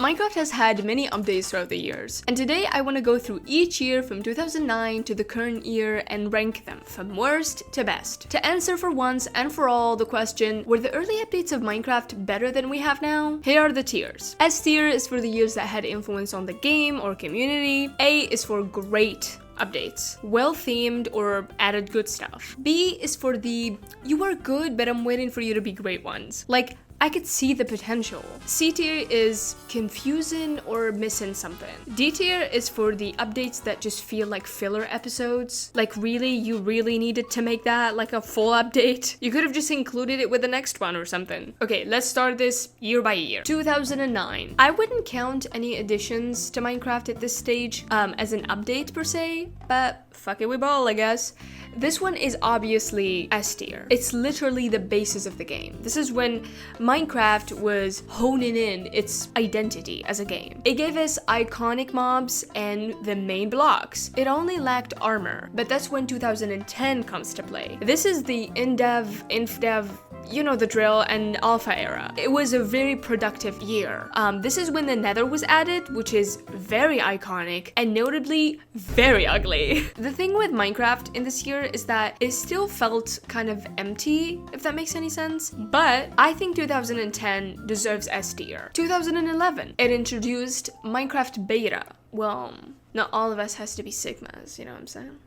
Minecraft has had many updates throughout the years, and today I want to go through each year from 2009 to the current year and rank them from worst to best. To answer for once and for all the question, were the early updates of Minecraft better than we have now? Here are the tiers. S tier is for the years that had influence on the game or community. A is for great updates, well-themed or added good stuff. B is for the you are good but I'm waiting for you to be great ones. Like, I could see the potential. C tier is confusing or missing something. D tier is for the updates that just feel like filler episodes. Like, really, you really needed to make that like a full update? You could have just included it with the next one or something. Okay, let's start this year by year. 2009. I wouldn't count any additions to Minecraft at this stage as an update per se, but fuck it, we ball, I guess. This one is obviously S tier. It's literally the basis of the game. This is when Minecraft was honing in its identity as a game. It gave us iconic mobs and the main blocks. It only lacked armor, but that's when 2010 comes to play. This is the in-dev, inf-dev, you know the drill, and alpha era. It was a very productive year. This is when the nether was added, which is very iconic and notably very ugly. The thing with Minecraft in this year is that it still felt kind of empty, if that makes any sense. But I think 2010 deserves S tier. 2011, it introduced Minecraft beta. Well, not all of us has to be Sigmas, you know what I'm saying?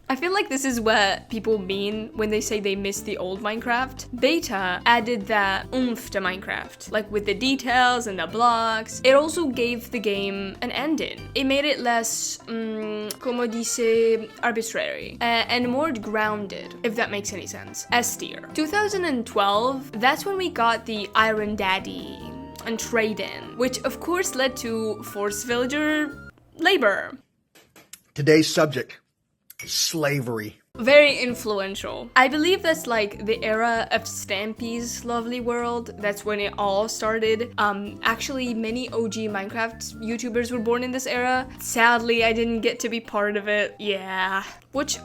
I feel like this is what people mean when they say they miss the old Minecraft. Beta added that oomph to Minecraft, like with the details and the blocks. It also gave the game an ending. It made it less, como dice, arbitrary, and more grounded, if that makes any sense. S tier. 2012, that's when we got the Iron Daddy and trade-in, which of course led to forced villager labor. Today's subject: slavery. Very influential. I believe that's like the era of Stampy's Lovely World. That's when it all started. Actually, many OG Minecraft YouTubers were born in this era. Sadly, I didn't get to be part of it. Yeah. Which,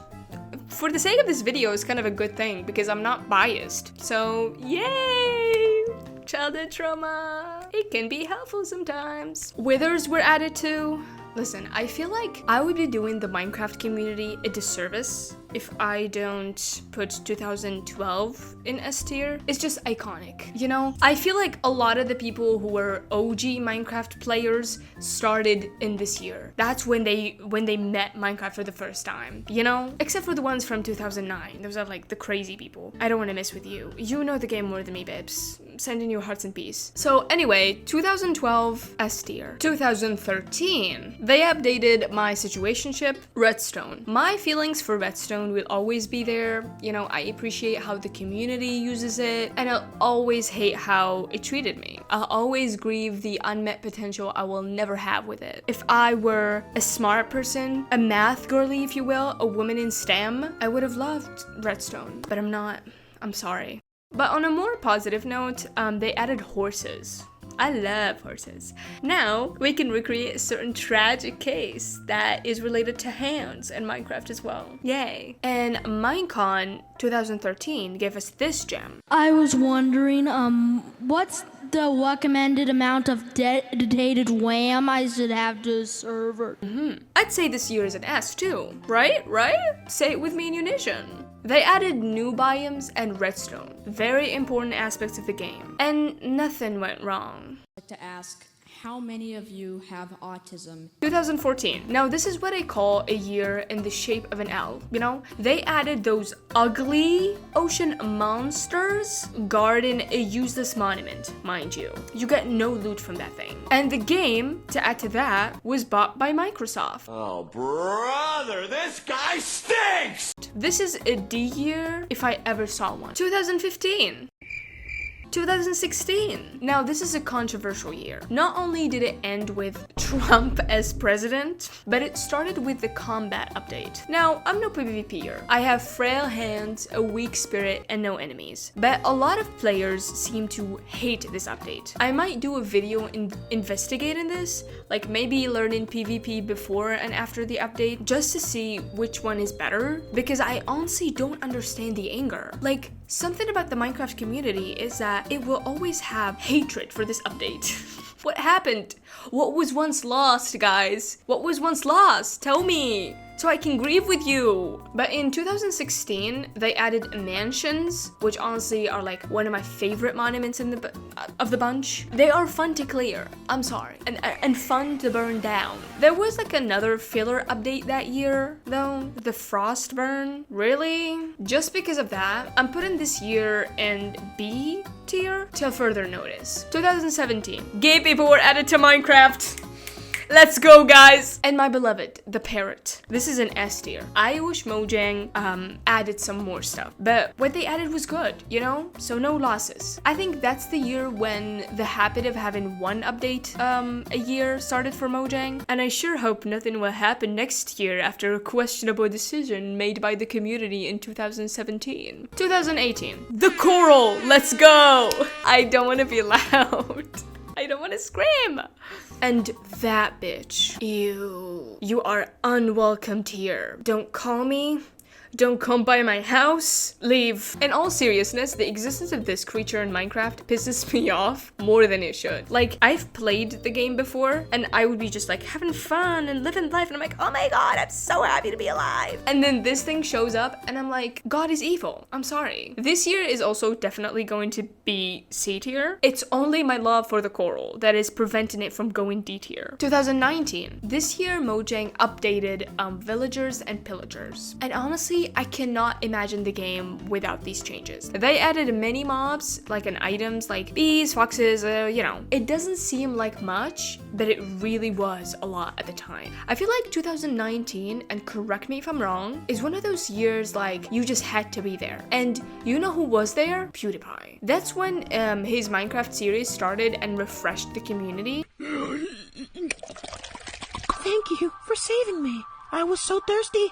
for the sake of this video, is kind of a good thing because I'm not biased. So, yay! Childhood trauma. It can be helpful sometimes. Withers were added to. Listen, I feel like I would be doing the Minecraft community a disservice if I don't put 2012 in S tier. It's just iconic, you know? I feel like a lot of the people who were OG Minecraft players started in this year. That's when they met Minecraft for the first time, you know? Except for the ones from 2009. Those are like the crazy people. I don't want to mess with you. You know the game more than me, babes. Sending you hearts and peace. So anyway, 2012, S tier. 2013, they updated my situationship, Redstone. My feelings for Redstone will always be there. You know, I appreciate how the community uses it, and I'll always hate how it treated me. I'll always grieve the unmet potential I will never have with it. If I were a smart person, a math girly, if you will, a woman in STEM, I would have loved Redstone, but I'm not. I'm sorry. But on a more positive note, they added horses. I love horses. Now, we can recreate a certain tragic case that is related to hounds in Minecraft as well. Yay. And Minecon 2013 gave us this gem. I was wondering, what's the recommended amount of dedicated RAM I should have to a server? I'd say this year is an S too. Right? Say it with me in unison. They added new biomes and redstone, very important aspects of the game, and nothing went wrong. I'd like to ask, how many of you have autism? 2014. Now this is what I call a year in the shape of an L, you know? They added those ugly ocean monsters guarding a useless monument, mind you. You get no loot from that thing. And the game, to add to that, was bought by Microsoft. Oh, brother, this guy stinks! This is a D year if I ever saw one. 2015. 2016. Now, this is a controversial year. Not only did it end with Trump as president, but it started with the combat update. Now, I'm no PvPer. I have frail hands, a weak spirit, and no enemies. But a lot of players seem to hate this update. I might do a video investigating this, like maybe learning PvP before and after the update, just to see which one is better, because I honestly don't understand the anger. Like, something about the Minecraft community is that it will always have hatred for this update. What happened? What was once lost, guys? What was once lost? Tell me, so I can grieve with you. But in 2016, they added mansions, which honestly are like one of my favorite monuments in the bunch. They are fun to clear, I'm sorry, and fun to burn down. There was like another filler update that year, though, the Frostburn. Really? Just because of that, I'm putting this year in B tier till further notice. 2017, gay people were added to Minecraft. Let's go, guys! And my beloved, the parrot. This is an S tier. I wish Mojang added some more stuff, but what they added was good, you know? So no losses. I think that's the year when the habit of having one update a year started for Mojang, and I sure hope nothing will happen next year after a questionable decision made by the community in 2017. 2018, the coral, let's go! I don't want to be loud. I don't want to scream. And that bitch. You are unwelcomed here. Don't call me. Don't come by my house. Leave. In all seriousness, the existence of this creature in Minecraft pisses me off more than it should. Like, I've played the game before, and I would be just like having fun and living life, and I'm like, oh my god, I'm so happy to be alive. And then this thing shows up, and I'm like, God is evil. I'm sorry. This year is also definitely going to be C tier. It's only my love for the coral that is preventing it from going D tier. 2019. This year, Mojang updated villagers and pillagers. And honestly, I cannot imagine the game without these changes. They added many mobs, like in items like bees, foxes, you know. It doesn't seem like much, but it really was a lot at the time. I feel like 2019, and correct me if I'm wrong, is one of those years like you just had to be there. And you know who was there? PewDiePie. That's when his Minecraft series started and refreshed the community. Thank you for saving me. I was so thirsty.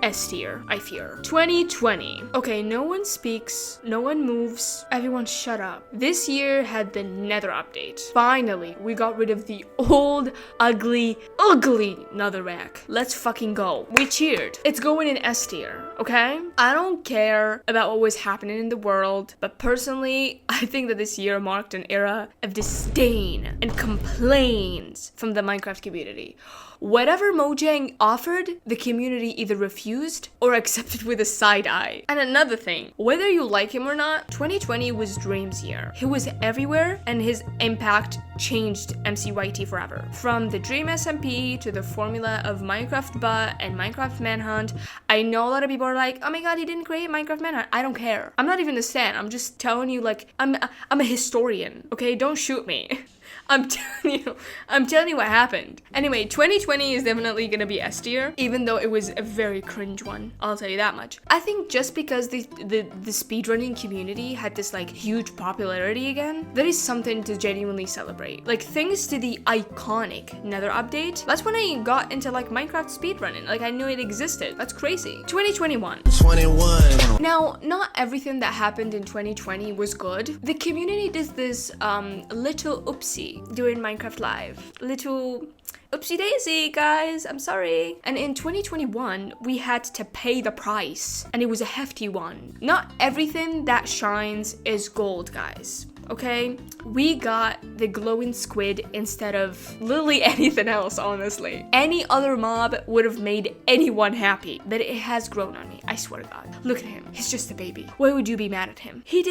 S tier, I fear. 2020. Okay, no one speaks, no one moves, everyone shut up. This year had the Nether update. Finally, we got rid of the old, ugly netherrack. Let's fucking go. We cheered. It's going in S tier, okay? I don't care about what was happening in the world, but personally, I think that this year marked an era of disdain and complaints from the Minecraft community. Whatever Mojang offered, the community either refused or accepted with a side eye. And another thing, whether you like him or not, 2020 was Dream's year. He was everywhere, and his impact changed MCYT forever. From the Dream SMP to the formula of Minecraft Butt and Minecraft Manhunt, I know a lot of people are like, oh my god, he didn't create Minecraft Manhunt. I don't care. I'm not even a stan. I'm just telling you, like, I'm a historian, okay? Don't shoot me. I'm telling you what happened. Anyway, 2020 is definitely gonna be S tier, even though it was a very cringe one. I'll tell you that much. I think just because the speedrunning community had this like huge popularity again, that is something to genuinely celebrate. Like, thanks to the iconic Nether update, that's when I got into like Minecraft speedrunning. Like, I knew it existed. That's crazy. 2021. Now, not everything that happened in 2020 was good. The community did this little oopsie during Minecraft Live. Little oopsie daisy, guys, I'm sorry. And in 2021, we had to pay the price, and it was a hefty one. Not everything that shines is gold, guys. Okay, we got the glowing squid instead of literally anything else, honestly. Any other mob would have made anyone happy, but it has grown on me, I swear to God. Look at him, he's just a baby. Why would you be mad at him? He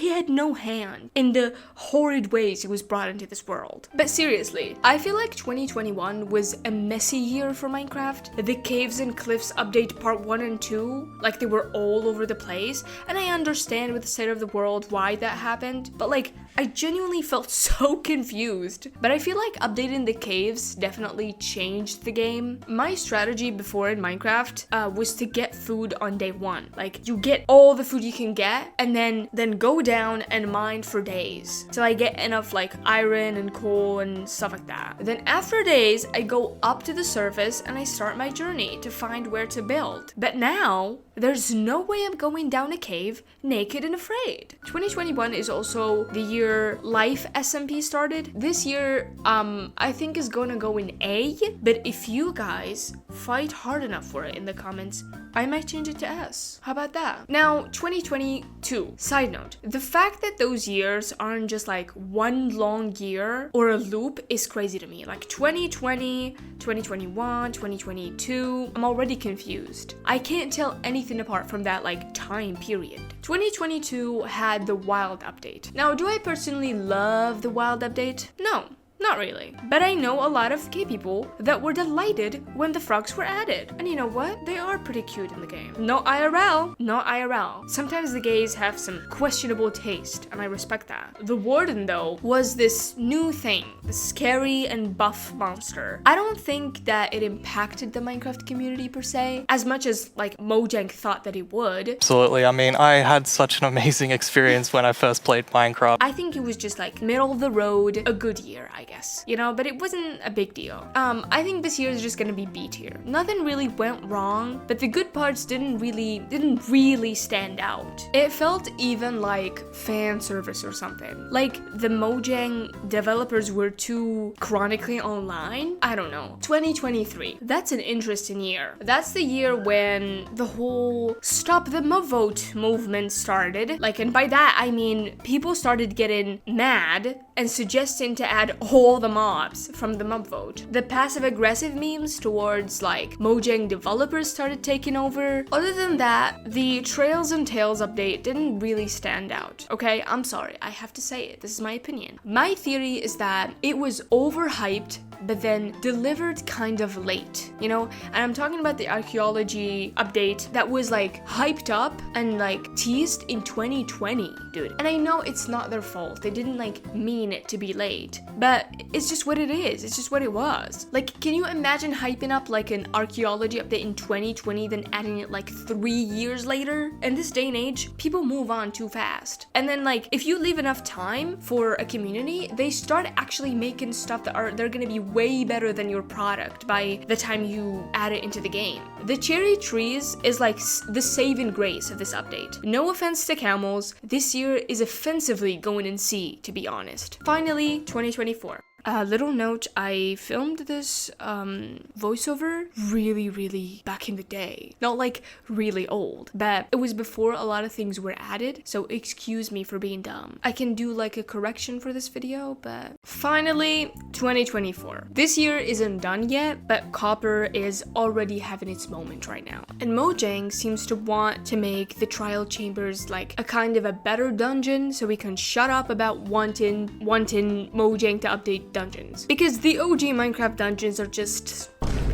had no hand in the horrid ways he was brought into this world. But seriously, I feel like 2021 was a messy year for Minecraft. The Caves and Cliffs update part 1 and 2, like they were all over the place, and I understand with the state of the world why that happened. But like, I genuinely felt so confused. But I feel like updating the caves definitely changed the game. My strategy before in Minecraft was to get food on day 1. Like, you get all the food you can get, and then go down and mine for days till I get enough like iron and coal and stuff like that. Then after days, I go up to the surface and I start my journey to find where to build. But now, there's no way I'm going down a cave naked and afraid. 2021 is also the year life as SMP started. This year, I think is gonna go in A, but if you guys fight hard enough for it in the comments, I might change it to S. How about that? Now, 2022. Side note, the fact that those years aren't just like one long year or a loop is crazy to me. Like 2020, 2021, 2022, I'm already confused. I can't tell anything apart from that like time period. 2022 had the Wild update. Now, do I personally love the Wild update? No. Not really. But I know a lot of gay people that were delighted when the frogs were added. And you know what? They are pretty cute in the game. No IRL. Not IRL. Sometimes the gays have some questionable taste, and I respect that. The Warden, though, was this new thing. The scary and buff monster. I don't think that it impacted the Minecraft community per se, as much as, like, Mojang thought that it would. Absolutely. I mean, I had such an amazing experience when I first played Minecraft. I think it was just, like, middle of the road, a good year, I guess. You know, but it wasn't a big deal. I think this year is just gonna be B tier. Nothing really went wrong, but the good parts didn't really stand out. It felt even like fan service or something. Like the Mojang developers were too chronically online. I don't know. 2023. That's an interesting year. That's the year when the whole stop the mob vote movement started. Like, and by that I mean people started getting mad and suggesting to add all the mobs from the mob vote. The passive-aggressive memes towards like Mojang developers started taking over. Other than that, the Trails and Tales update didn't really stand out. Okay, I'm sorry, I have to say it. This is my opinion. My theory is that it was overhyped but then delivered kind of late, you know? And I'm talking about the archaeology update that was like hyped up and like teased in 2020, dude. And I know it's not their fault. They didn't like mean it to be late, but it's just what it is. It's just what it was. Like, can you imagine hyping up like an archaeology update in 2020, then adding it like 3 years later? In this day and age, people move on too fast. And then like, if you leave enough time for a community, they start actually making stuff that they're gonna be way better than your product by the time you add it into the game. The cherry trees is like the saving grace of this update. No offense to camels, this year is offensively going in C, to be honest. Finally, 2024. A little note, I filmed this voiceover really back in the day. Not like really old, but it was before a lot of things were added, so excuse me for being dumb. I can do like a correction for this video, but... Finally, 2024. This year isn't done yet, but Copper is already having its moment right now. And Mojang seems to want to make the trial chambers like a kind of a better dungeon, so we can shut up about wanting Mojang to update dungeons, because the OG Minecraft dungeons are just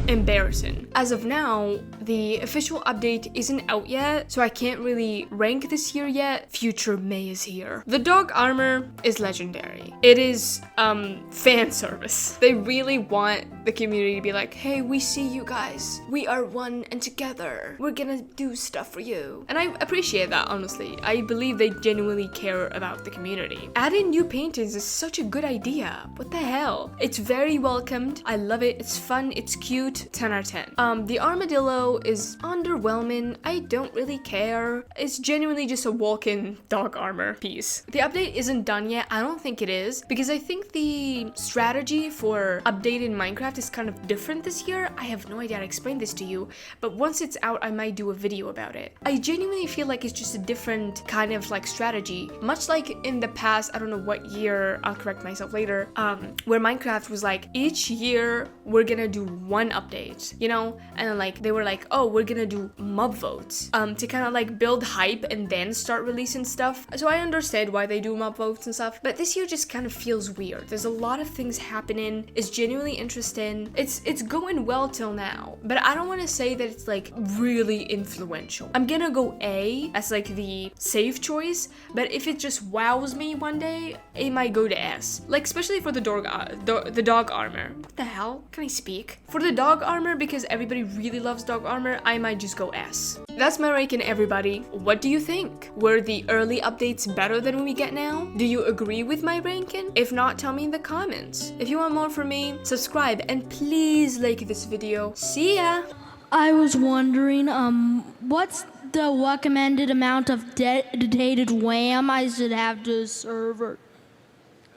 embarrassing. As of now, the official update isn't out yet, so I can't really rank this year yet. Future May is here. The dog armor is legendary. It is fan service. They really want the community to be like, hey, we see you guys. We are one and together. We're gonna do stuff for you. And I appreciate that, honestly. I believe they genuinely care about the community. Adding new paintings is such a good idea. What the hell? It's very welcomed. I love it. It's fun. It's cute. 10 out of 10. The armadillo is underwhelming. I don't really care. It's genuinely just a walk-in dog armor piece. The update isn't done yet. I don't think it is, because I think the strategy for updating Minecraft is kind of different this year. I have no idea how to explain this to you, but once it's out, I might do a video about it. I genuinely feel like it's just a different kind of like strategy, much like in the past, I don't know what year, I'll correct myself later, where Minecraft was like, each year we're gonna do one update, you know? And then like they were like, oh, we're gonna do mob votes to kind of like build hype and then start releasing stuff. So I understand why they do mob votes and stuff, but this year just kind of feels weird. There's a lot of things happening. It's genuinely interesting. It's going well till now, but I don't want to say that it's like really influential. I'm gonna go A as like the safe choice, but if it just wows me one day, it might go to S. Like especially for the dog armor. What the hell? Can I speak? For the dog armor, because everybody really loves dog armor, I might just go S. That's my ranking, everybody. What do you think? Were the early updates better than we get now? Do you agree with my ranking? If not, tell me in the comments. If you want more from me, subscribe and please like this video. See ya! I was wondering, what's the recommended amount of dedicated RAM I should have to a server?